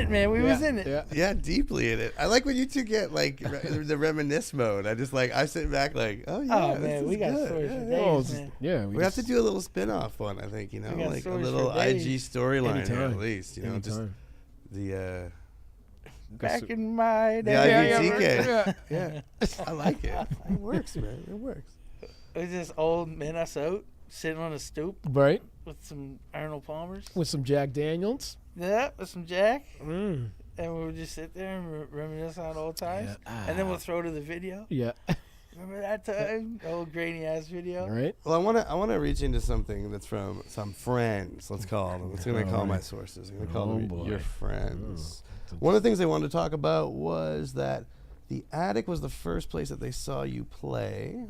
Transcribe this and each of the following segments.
it, man. We was in it. Yeah. Yeah, deeply in it. I like when you two get like the reminisce mode. I sit back like, oh yeah, Oh this man, is we got good. stories for Yeah, days, Oh, it's- man. yeah. We have to do a little spin-off one, I think, We got like a stories little for IG days. storyline here, Anytime. at least, just Anytime. the Back in my the day. IVTK. Yeah, I like it. It works, man. It works. It was this old Minnesota sitting on a stoop Right. with some Arnold Palmers. With some Jack Daniels. Yeah, with some Jack. Mm. And we would just sit there and reminisce on old times. Yeah. And then we'll throw to the video. Yeah. Remember that time? The old grainy ass video. Right. Well, I want to reach into something that's from some friends. Let's call them. Let's gonna call my sources. I'm gonna call them boy. your friends. Oh. One of the things they wanted to talk about was that the attic was the first place that they saw you play,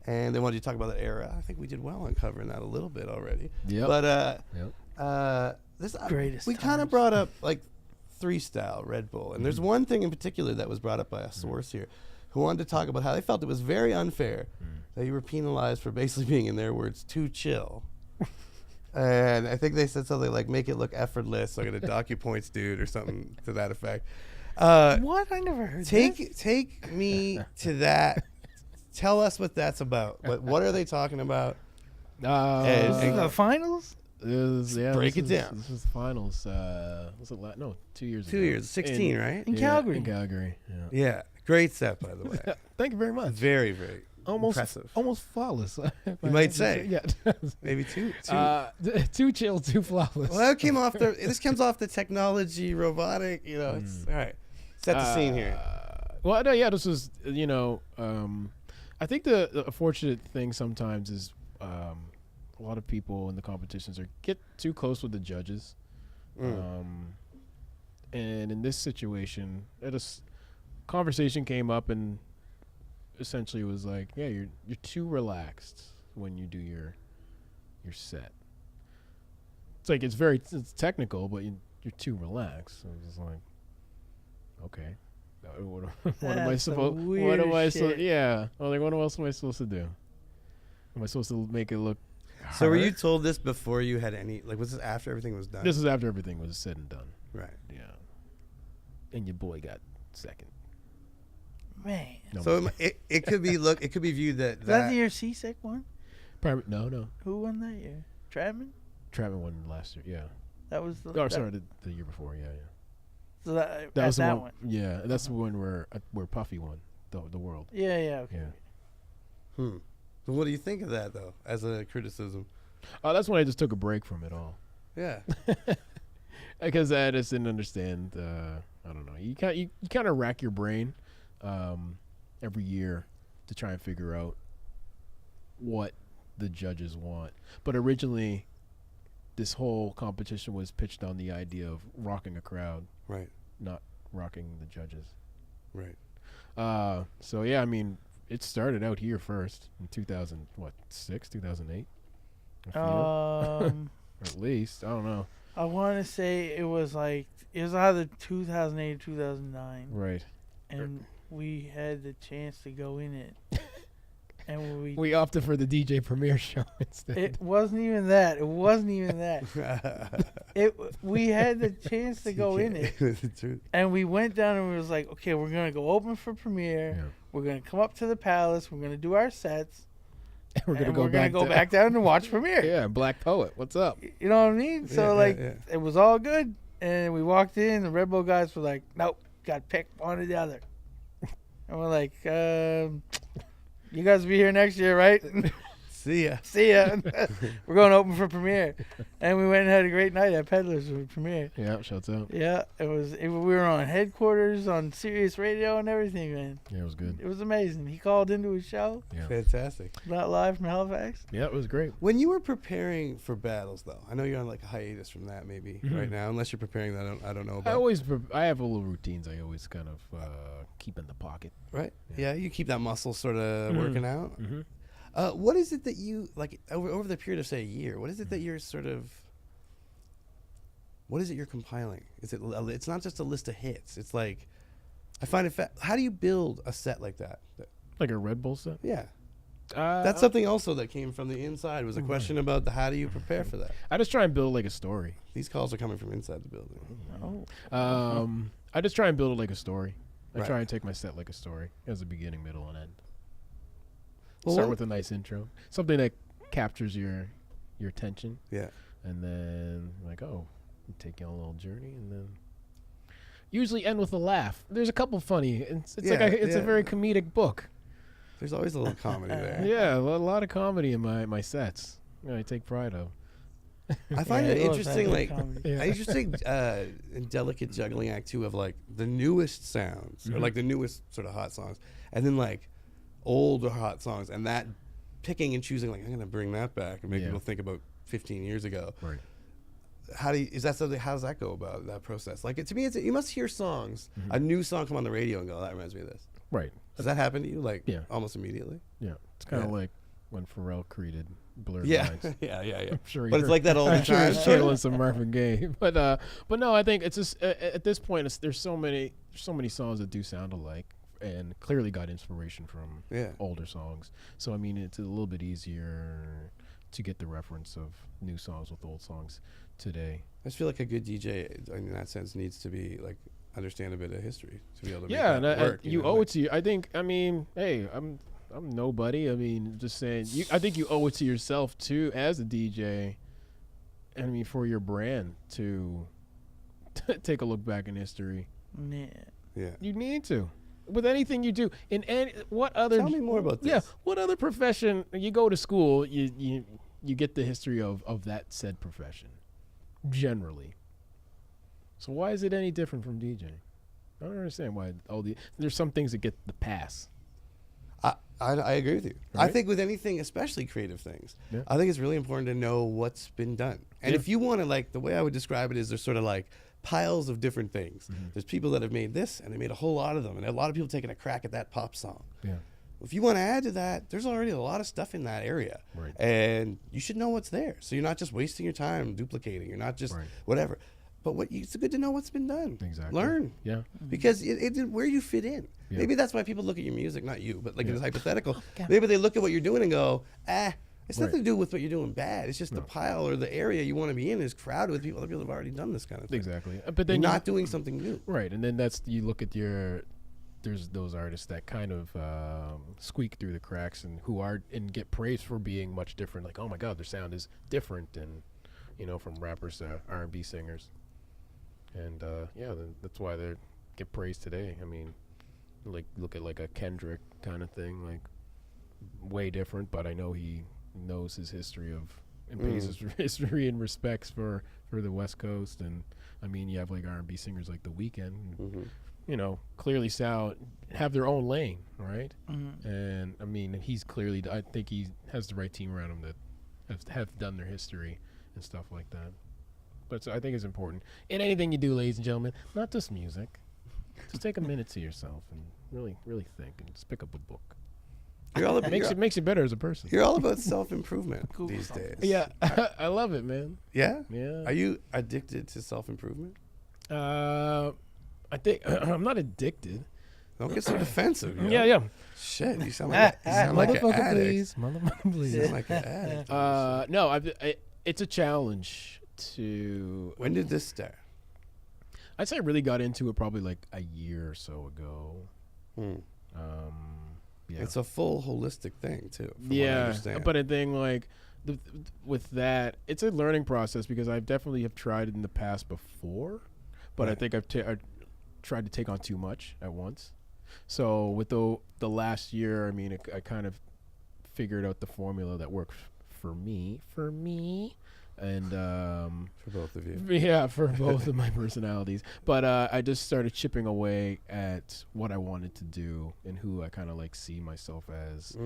and they wanted you to talk about that era. I think we did well on covering that a little bit already. Yep. But this Greatest we kind of times. brought up like 3-style Red Bull, and there's one thing in particular that was brought up by a source here, who wanted to talk about how they felt it was very unfair that you were penalized for basically being, in their words, too chill. And I think they said something like, make it look effortless, I'm going to dock you points, dude, or something to that effect. What? I never heard this. Take me to that. Tell us what that's about. What are they talking about? This is the finals? Break it down. This was the finals. Was it 2 years ago? 2 years, 16, right? In Calgary. In Calgary. Yeah. Yeah. Great set, by the way. Thank you very much. Very, very impressive. Almost flawless. You might say. Yeah. Maybe two. Too chill, too flawless. Well, that came off this comes off the technology, robotic, it's all right. Set the scene here. Well, no, yeah, this was, I think the unfortunate thing sometimes is a lot of people in the competitions get too close with the judges. And in this situation, conversation came up and essentially it was like, yeah, you're too relaxed when you do your set. It's like it's technical, but you're too relaxed. So it's just like, okay, what am I supposed? What am I supposed? Yeah, well, like what else am I supposed to do? Am I supposed to make it look? So were you hard? told this before you had any? Like, was this after everything was done? This is after everything was said and done. Right. Yeah, and your boy got second. Man. No, So it could be it could be viewed that Was that the year Seasick won? no. Who won that year? Travman? Travin won last year. Yeah. That was the. Oh, sorry, the year before. Yeah. So that was the that one. one. Yeah, that's the one where Puffy won the world. Yeah, yeah. Okay. Yeah. So what do you think of that though, as a criticism? That's when I just took a break from it all. Yeah. Because I just didn't understand. I don't know. You kind of rack your brain every year to try and figure out what the judges want. But originally, this whole competition was pitched on the idea of rocking a crowd, Right. not rocking the judges. Right. So yeah, I mean, it started out here first in 2006, 2008. Or at least I don't know. I want to say it was either 2008 or 2009. Right. And we had the chance to go in it. And we opted for the DJ premiere show instead. It wasn't even that. It wasn't even that. We had the chance to go in it. And we went down and we was like, okay, we're going to go open for premiere. Yeah. We're going to come up to the palace. We're going to do our sets. We're gonna and go back down and watch premiere. Yeah, Black Poet. What's up? You know what I mean? So it was all good. And we walked in. The Red Bull guys were like, nope, got to pick one or the other. And we're like, you guys will be here next year, right? See ya. See ya. We're going open for premiere. And we went and had a great night at Peddlers for premiere. Yeah, shouts out. Yeah, we were on headquarters on Sirius Radio and everything, man. Yeah, it was good. It was amazing. He called into his show. Yeah. Fantastic. Not live from Halifax. Yeah, it was great. When you were preparing for battles, though, I know you're on like a hiatus from that maybe right now, unless you're preparing that I don't know about. I have a little routines I always kind of keep in the pocket. Right. Yeah, you keep that muscle sort of working out. Mm-hmm. What is it that you like over the period of say a year? What is it that you're what is it you're compiling? Is it? It's not just a list of hits. It's like, I find it. How do you build a set like that? Like a Red Bull set? Yeah. That's something also that came from the inside. Was a question about how do you prepare for that? I just try and build like a story. These calls are coming from inside the building. I just try and build it like a story. I Right. try and take my set like a story. As a beginning, middle, and end. Well, Start with a nice intro, something that captures your attention, Yeah. and then like, oh, you take you on a little journey, and then usually end with a laugh. There's a couple funny. It's like it's a very comedic book. There's always a little comedy there. Yeah, a lot of comedy in my sets. I take pride of. I find it I love interesting, that like comedy. interesting and delicate juggling act too of like the newest sounds or like the newest sort of hot songs, and then like older hot songs, and that picking and choosing. Like I'm gonna bring that back and make people think about 15 years ago. Right. How does that go about that process? Like to me, you must hear songs, a new song come on the radio and go, that reminds me of this. Right. Does that happen to you? Like almost immediately? Yeah. It's kind of like when Pharrell created Blurred Yeah. Lines. yeah. I'm sure But it's like that all the I'm sure time. he's channeling some Marvin Gaye. But no, I think it's just at this point, there's so many songs that do sound alike, and clearly got inspiration from older songs. So I mean, it's a little bit easier to get the reference of new songs with old songs today. I just feel like a good DJ in that sense needs to be like understand a bit of history to be able to make Yeah, that and work. you owe it to you. I think. I mean, hey, I'm nobody. I mean, just saying. I think you owe it to yourself too, as a DJ. I mean, for your brand to take a look back in history. Yeah. You need to. With anything you do, in any what other? Tell me more about this. Yeah, what other profession? You go to school, you get the history of that said profession, generally. So why is it any different from DJing? I don't understand why there's some things that get the pass. I agree with you. Right? I think with anything, especially creative things, I think it's really important to know what's been done. And if you want to, like, the way I would describe it is there's sort of like piles of different things. There's people that have made this, and they made a whole lot of them, and a lot of people taking a crack at that pop song. Yeah. If you want to add to that, there's already a lot of stuff in that area. Right. And you should know what's there. So you're not just wasting your time duplicating. You're not just whatever. But it's good to know what's been done. Exactly. Learn. Yeah. Because it where you fit in. Yeah. Maybe that's why people look at your music, not you, but like in this hypothetical. Maybe they look at what you're doing and go, it's nothing to do with what you're doing bad. It's just the pile or the area you want to be in is crowded with people. Other people have already done this kind of thing. Exactly. But then you're not doing something new. Right. And then you look at there's those artists that kind of squeak through the cracks and get praised for being much different. Like, oh my God, their sound is different, and from rappers to R&B singers. And that's why they get praised today. I mean, like look at like a Kendrick kind of thing, like way different. But I know he knows his history and pays his history and respects for the West Coast. And I mean, you have like R&B singers like The Weeknd, clearly have their own lane, right? And I mean, I think he has the right team around him that have done their history and stuff like that. But so I think it's important in anything you do, ladies and gentlemen, not just music. Just take a minute to yourself and really, really think, and just pick up a book. Makes you better as a person. You're all about self-improvement these days. Yeah, I love it, man. Yeah? Yeah. Are you addicted to self-improvement? I think I'm not addicted. Don't get so defensive. Yeah. Shit, you sound like an addict. Motherfucker, please. You sound like an addict. No, it's a challenge to. When did this start? I'd say I really got into it probably like a year or so ago. Yeah. It's a full holistic thing too. From what I understand. But a thing like with that, it's a learning process because I've definitely have tried it in the past before, but I think I've tried to take on too much at once. So with the last year, I mean, I kind of figured out the formula that worked for me, and for both of you. Yeah, for both of my personalities. But I just started chipping away at what I wanted to do and who I kind of like see myself as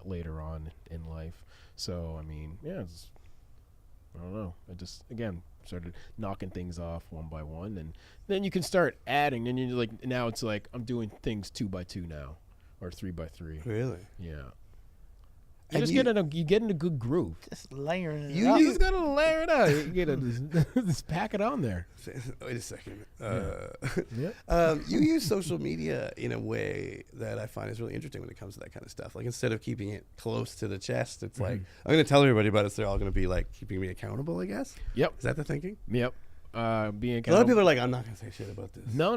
later on in life. So I mean, yeah, I don't know. I just again started knocking things off one by one, and then you can start adding. And you're like, now it's like I'm doing things 2 by 2 now, or 3 by 3. Really? Yeah. You just you get in a good groove. Just layering it You up. just gotta layer it out. You gotta just pack it on there. Wait a second. Yep. You use social media in a way that I find is really interesting when it comes to that kind of stuff. Like instead of keeping it close to the chest, it's like I'm going to tell everybody about it. So they're all going to be like keeping me accountable, I guess. Yep. Is that the thinking? Yep. Being accountable. A lot of people are like, I'm not going to say shit about this. No.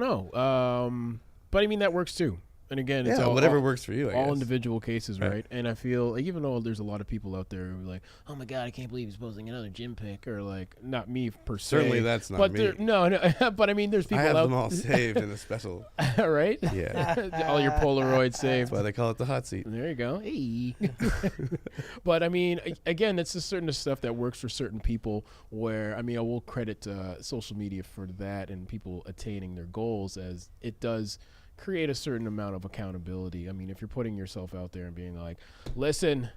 But I mean that works too. And again, it's whatever works for you. I all guess. individual cases, right? And I feel like even though there's a lot of people out there who are like, oh my god, I can't believe he's posting another gym pic, or like not me per se. Certainly that's not me. No. But I mean, there's people. I have out them all saved in a special. Right? Yeah. All your Polaroids saved. That's why they call it the hot seat. There you go. Hey. But I mean, again, it's just certain stuff that works for certain people. Where I mean, I will credit social media for that and people attaining their goals, as it does create a certain amount of accountability. I mean, if you're putting yourself out there and being like, listen,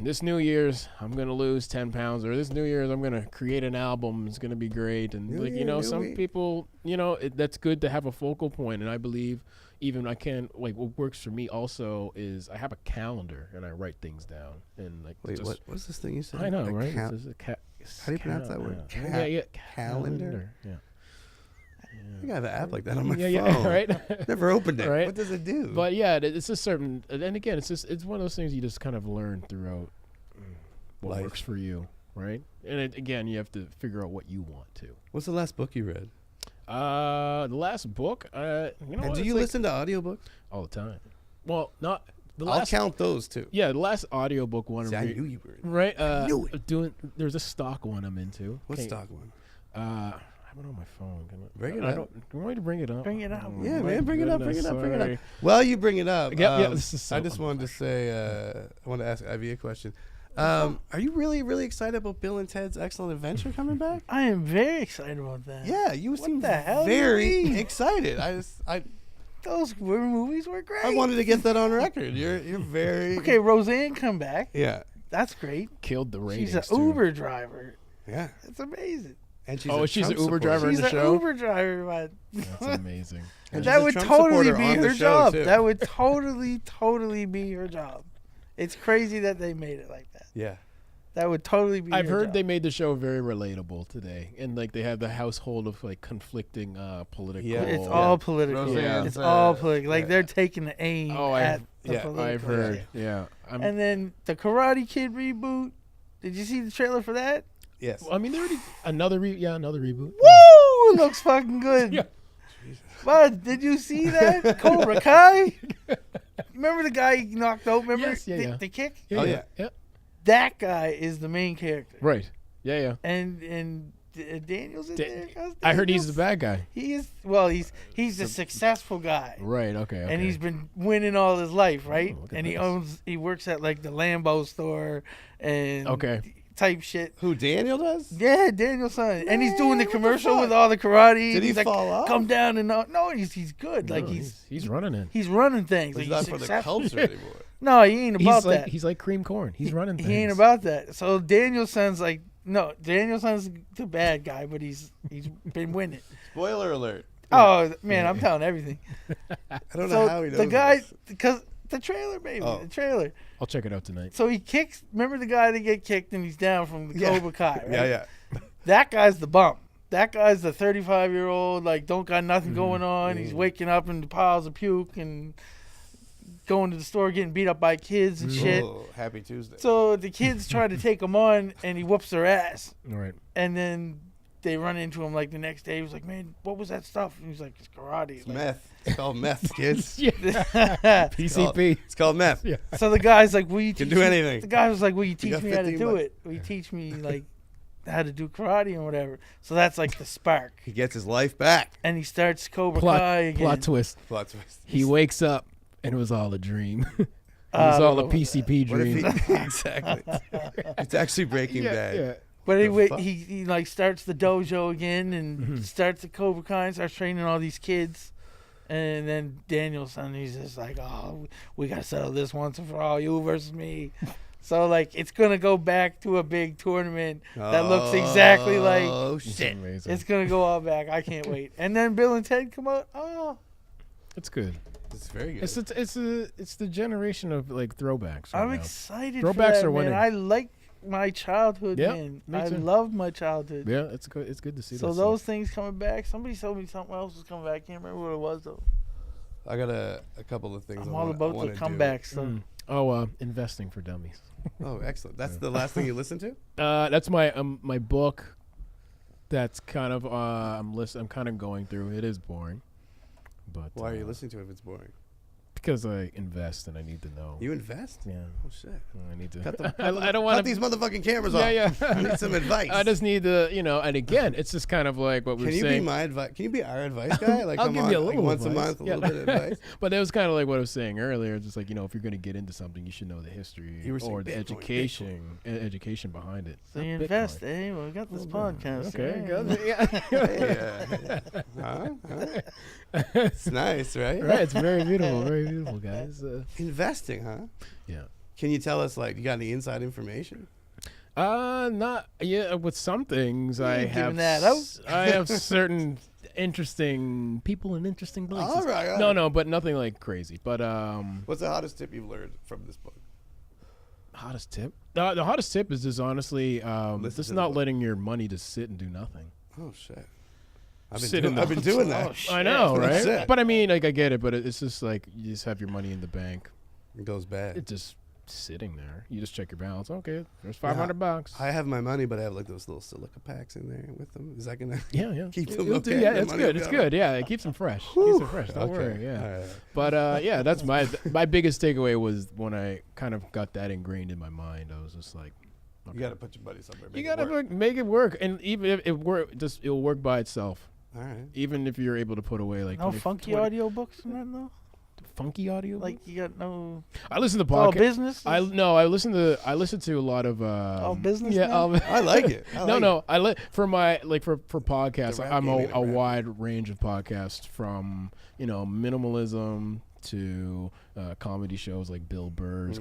this New Year's I'm gonna lose 10 pounds, or this New Year's I'm gonna create an album, it's gonna be great, and some people, that's good to have a focal point. And I believe even what works for me also is I have a calendar and I write things down. And like, wait, what's this thing you said? I know, right? How do you pronounce that word? Calendar. Yeah. I got an app like that on my phone. Yeah, right. Never opened it. Right? What does it do? But yeah, it's a certain, and again, it's one of those things you just kind of learn throughout what Life. works for you, right? And again, you have to figure out what you want to. What's the last book you read? The last book, And do you listen to audiobooks? all the time? Well, not the I'll last. count those too. Yeah, the last audiobook one. See, I knew you were. Right. knew it. There's a stock one I'm into. What stock one? I have it on my phone. Bring it I up. don't. Do you want me to bring it up? Bring it up. Oh, Yeah, my man, bring it up. goodness, Well, you bring it up. This is so I just wanted to say, I want to ask Ivy a question. Are you really, really excited about Bill and Ted's Excellent Adventure coming back? I am very excited about that. Yeah, you seem the hell do you very mean? excited. Those movies were great. I wanted to get that on record. You're very Okay, Roseanne come back. Yeah, That's great. Killed the ratings. She's an too. Uber driver. yeah. It's amazing. And She's an Trump Uber supporter. driver in She's the an show. Uber driver, man. That's amazing. And That she's a would Trump totally supporter be on the her show, job. too. That would totally be her job. It's crazy that they made it like that. Yeah. That would totally be. I've her heard job. they made the show very relatable today, and like they have the household of like conflicting political. Yeah. It's all political. Roseanne's, It's all political. Like yeah. they're taking the aim at the political I've heard. shit. Yeah, And then the Karate Kid reboot. Did you see the trailer for that? Yes. I mean, they already another reboot. Woo! It looks fucking good. Yeah. Bud, did you see that? Cobra Kai? Remember the guy he knocked out? Remember Yes, yeah. the kick? Oh, yeah. That guy is the main character. Right. Yeah. And Daniel's in there. I heard he's the bad guy. He is. Well, he's a successful guy. Right. Okay. And he's been winning all his life, right? look at And this. he works at like the Lambo store and type shit. Who, Daniel does? Yeah, Daniel's son. And he's doing the what the commercial fuck? with all the karate. Did and he he's like, fall off? come down and no, he's good. Like No, he's running it. he's running things. He's Like, not he's for the successful. culture anymore. No, he ain't about that. He's like cream corn. He's running things. He ain't about that. So Daniel's son's like, no, Daniel's son's the bad guy, but he's been winning. Spoiler alert. Oh man, I'm telling everything. I don't know how he knows the guy, this. because the trailer, baby, Oh. the trailer. I'll check it out tonight. So he kicks. Remember the guy that get kicked and he's down from the Cobra Kai, right? Yeah. That guy's the bump. That guy's the 35-year-old, like don't got nothing going on. He's waking up in piles of puke and going to the store getting beat up by kids and shit. Oh, happy Tuesday. So the kids try to take him on and he whoops their ass. All right. And then they run into him like the next day. He was like, man, what was that stuff? And he's like, it's karate. It's Like, meth. It's called meth, kids. PCP. It's called meth. Yeah. So the guy's like, will you Can teach do me? anything. The guy was like, will you teach got me how to 15 do bucks. it? Will you teach me like how to do karate or whatever? So that's like the spark. He gets his life back. And he starts Cobra Kai again. Plot twist. Plot twist. He wakes up and it was all a dream. It I was don't all a know about PCP What if dream. he, exactly. It's actually Breaking Bad. Yeah. But The anyway, fuck? he like starts the dojo again and Mm-hmm. starts the Cobra Kai and starts training all these kids. And then Daniel's son, he's just like, oh, we got to settle this once and for all, you versus me. So, like, it's going to go back to a big tournament that looks exactly like, Oh, It's shit. amazing. it's going to go all back. I can't wait. And then Bill and Ted come out. Oh, It's good. It's very good. It's the generation of like throwbacks. Right I'm now. excited. Throwbacks for that, are man. winning. I like my childhood, Yeah, man. me I too. love my childhood. Yeah, it's good. It's good to see. So that those stuff. things coming back. Somebody told me something else was coming back. I can't remember what it was though. I got a couple of things. I'm all about the comebacks. So Investing for dummies. Oh, excellent. That's the last thing you listened to? That's my my book. That's kind of I'm kind of going through. It is boring, but Why are you listening to it if it's boring? Because I invest and I need to know. You invest? Yeah. Oh, shit. I need to. I don't want Cut these motherfucking cameras off. Yeah. I need some advice. I just need to, and again, it's just kind of like what we're Can you saying. be my advice? Can you be our advice guy? Like I'll come give on, you a like little once advice. a month, a Yeah. little bit of advice. But it was kind of like what I was saying earlier. Just like, if you're going to get into something, you should know the history You were saying or the Bitcoin, education behind it. So you Not invest, Bitcoin. eh? Well, we got this Oh, podcast. Okay, yeah. good. Huh? It's nice, right? Right, it's very beautiful, guys. Investing, huh? Yeah. Can you tell us, like, you got any inside information? Not with some things I ain't have. giving that out. I have certain interesting people in interesting places. All right. No, but nothing like crazy. But What's the hottest tip you've learned from this book? hottest tip? The hottest tip is just honestly just to not the book. letting your money just sit and do nothing. Oh, shit. I've been doing that. Oh, shit. I know, That's right? it. But I mean, like, I get it, but it's just like you just have your money in the bank. It goes bad. It's just sitting there. You just check your balance. Okay, there's $500. I have my money, but I have like those little silica packs in there with them. Is that gonna Yeah. keep them It'll do- okay? Yeah, The it's money good. will It's go good. Yeah, it keeps them fresh. Keeps them fresh. Don't Okay. worry. Yeah. All right. But yeah, that's my biggest takeaway was when I kind of got that ingrained in my mind. I was just like, okay. You got to put your money somewhere. You gotta make it work, and even if it work, it'll work by itself. All right. Even if you're able to put away like No 20 funky 20 audio books and that though. funky audio. Like you got no. I listen to It's all podcasts. business. I listen to a lot of all business. yeah. now? I like it. For my for podcasts, The rap I'm game ain't a rap. wide range of podcasts from minimalism to comedy shows like Bill Burr's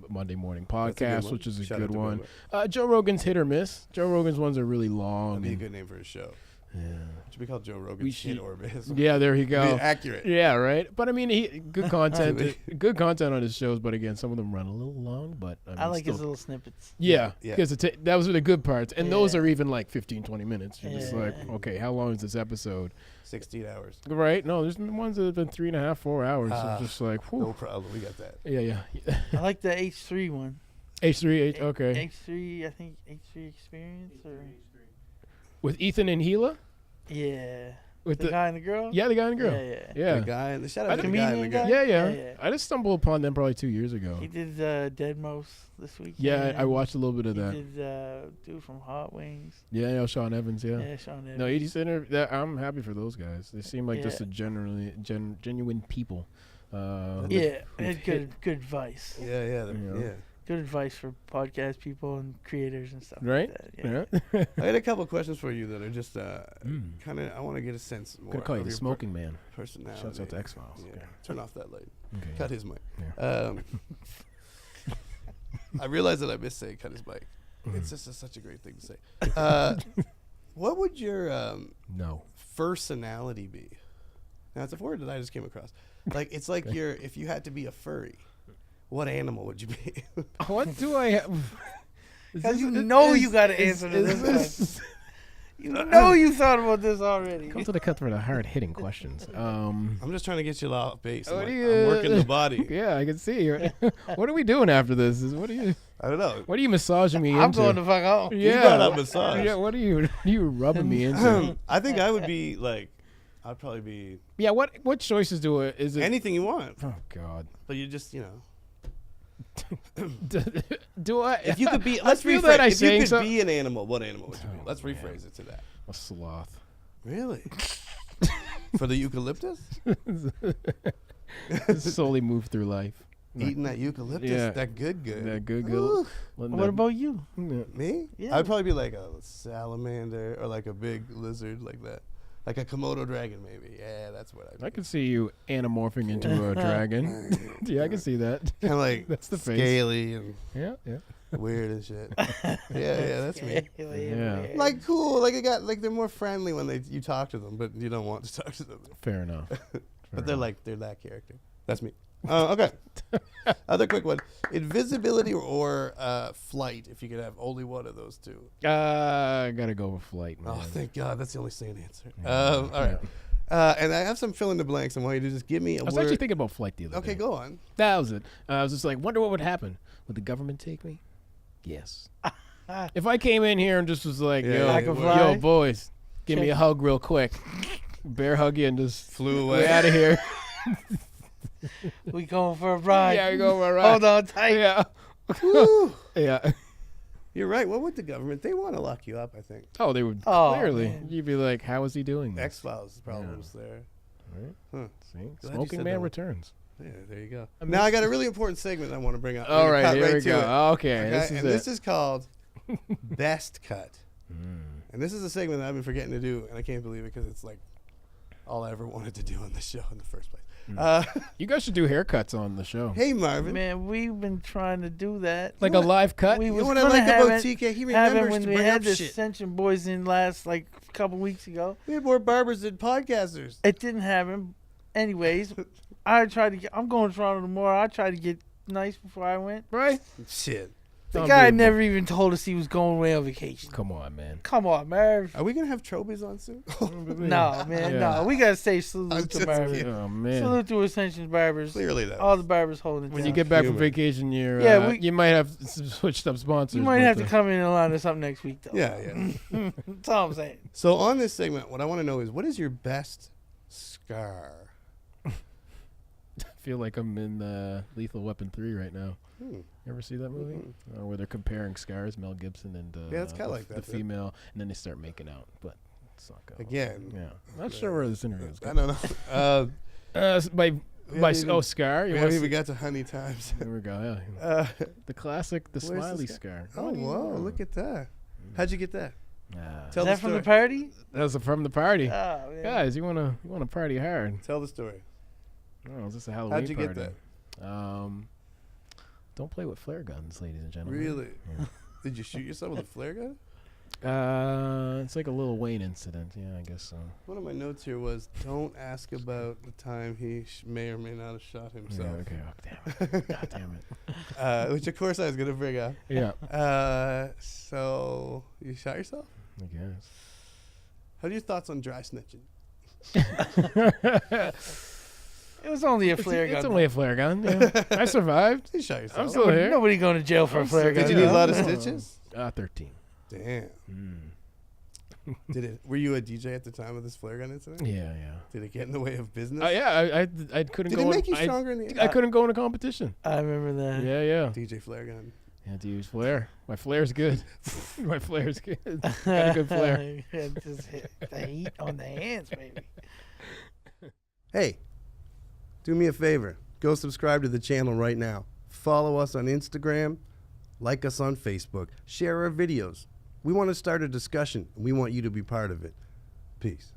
Monday Morning That's a good Podcast, one. which is a Shout out good to one. Bill Joe Rogan's hit or miss. Joe Rogan's ones are really long. That'd be a and- good name for a show. yeah. It should be called Joe We Rogan's should- Hit or Miss. Yeah, there you Be go. accurate. Yeah, right. But I mean, good content. Good content on his shows. But again, some of them run a little long. But I, mean, I like still, his little snippets. Yeah, Yeah. because those are the good parts, and those Yeah. are even like 15, 20 minutes. You're just like, Yeah. okay, how long is this episode? 16 hours. Right? No, there's ones that have been 3.5, 4 hours. I'm just like, whew. No problem. We got that. Yeah. I like the H3 one. H3, okay. H3, I think H3 Experience or With Ethan and Gila? yeah. With The guy and the girl. yeah, the guy and the girl. Yeah. Yeah. The guy and the shout I out to the comedian guy and the guy? girl. Yeah. Yeah. I just stumbled upon them probably 2 years ago. He did Deadmau5 this week. Yeah, I watched a little bit of He that. did dude from Hot Wings. Yeah, Sean Evans, yeah. Sean Evans. No, I'm happy for those guys. They seem like just Yeah. a genuine people. Yeah, and good advice. Yeah. Yeah. Good advice for podcast people and creators and stuff. Right? Like that. Yeah. I had a couple of questions for you that are just kind of. I want to get a sense more. Gonna call you of the your smoking man. personality. Shouts out to X-Files. Yeah. Okay. Turn off that light. Okay. Cut his mic. Yeah. I realized that I missed saying cut his mic. It's just such a great thing to say. What would your No. personality be? Now it's a word that I just came across. Like it's like if you had to be a furry, what animal would you be? What do I have? Because you know you got to answer to this question. You know you thought about this already. Come to the cut for the hard-hitting questions. I'm just trying to get you off base. I'm, What like, do you- I'm working the body. Yeah, I can see. What are we doing after this? I don't know. What are you massaging me I'm into? going the fuck home. You got a Yeah. massage. Yeah. What are you rubbing me into? I think I would be like, I'd probably be Yeah. What choices is it? anything you want, Oh God. but you just Do I? If you could be, I let's feel rephrase. that I If you saying could so- be an animal, what animal would you be? Oh, Let's man. rephrase it to that. A sloth. Really? For the eucalyptus? Slowly move through life. Eating that eucalyptus? Yeah. That good. That good. Ooh. What about you? Me? Yeah. I'd probably be like a salamander or like a big lizard like that. Like a Komodo dragon, maybe. Yeah, that's what I'd be. I can see you anamorphing into a dragon. Yeah, I can see that. Kind of like That's the face. scaly and Yeah. weird and shit. Yeah, that's me. Yeah. Like cool, like they're more friendly when you talk to them, but you don't want to talk to them. Fair enough. But they're that character. That's me. Okay. Other quick one. Invisibility or flight, if you could have only one of those two. I gotta go with flight, man. Oh, thank God. That's the only sane answer. Yeah. All right. And I have some fill in the blanks. I want you to just give me a I was word. actually thinking about flight the other day. Okay, go on. That was it. I was just like, wonder what would happen. Would the government take me? Yes. If I came in here and just was like, yo, boys, give me a hug real quick. Bear hug you and just flew away out of here. We going for a ride. Yeah, we going for a ride. Hold on tight. Yeah. Yeah. You're right. What would the government? They want to lock you up, I think. Oh, they would clearly. Man. You'd be like, how is he doing this? X-Files problems there. Right. Huh. See? Glad you Smoking said Man that one. returns. Yeah, there you go. Now I got a really important segment I want to bring up. All right, here we to go. it. Okay, This is called Best Cut. And this is a segment that I've been forgetting to do, and I can't believe it because it's like all I ever wanted to do on the show in the first place. You guys should do haircuts on the show. Hey, Marvin. Man, we've been trying to do that. Like a live cut? We You was know what I gonna like have about it- TK? He have it remembers when to we bring had up the shit. Ascension boys in last a couple weeks ago. We had more barbers than podcasters. It didn't happen. Anyways, I tried to get. I'm going to Toronto tomorrow. I tried to get nice before I went. Right? Shit. The guy never even told us he was going away on vacation. Come on, man. Come on, Merv. Are we going to have Trobies on soon? No, man, Yeah. no. We gotta say I'm salute to just Merv. kidding. Oh, man. Salute to Ascension Barbers. Clearly, that All the barbers holding it When down. you get back from Humor. vacation, Yeah, you might have switched up sponsors. You might but, have to come in and line us up next week, though. Yeah. That's all I'm saying. So on this segment, what I want to know is, what is your best scar? I feel like I'm in Lethal Weapon 3 right now. You ever see that movie? Where they're comparing scars, Mel Gibson and Yeah, it's kinda like that, the female, and then they start making out. But it's not good. Again. Yeah. Not sure where this interview is I going. don't know. Scar. We haven't even got to Honey Times. There we go. Yeah. The classic, the where's smiley the scar. Oh, wow. Look at that. How'd you get that? Tell Is that the from the story. party? That's from the party. Oh, man. Guys, you wanna party hard? Tell the story. Oh, is this a Halloween How'd you party? get that? Don't play with flare guns, ladies and gentlemen. Really? Yeah. Did you shoot yourself with a flare gun? It's like a Lil Wayne incident. Yeah, I guess so. One of my notes here was, don't ask about the time he may or may not have shot himself. Yeah, okay. Oh, damn it. God damn it. Which, of course, I was going to bring up. Yeah. So, you shot yourself? I guess. How are your thoughts on dry snitching? It was only a flare gun. It's only a flare gun. Yeah. I survived. You shot yourself. I'm still here. Nobody going to jail for a flare gun. Did you need a no. lot of stitches? 13. Damn. Were you a DJ at the time of this flare gun incident? Yeah. Did it get in the way of business? Yeah, I couldn't Did go. it make you stronger in the I couldn't go in a competition. I remember that. Yeah. DJ flare gun. Yeah, to use flare. My flare's good. My flare's good. Got a good flare. Just hit the heat on the hands, baby. Hey, do me a favor. Go subscribe to the channel right now. Follow us on Instagram. Like us on Facebook. Share our videos. We want to start a discussion, and we want you to be part of it. Peace.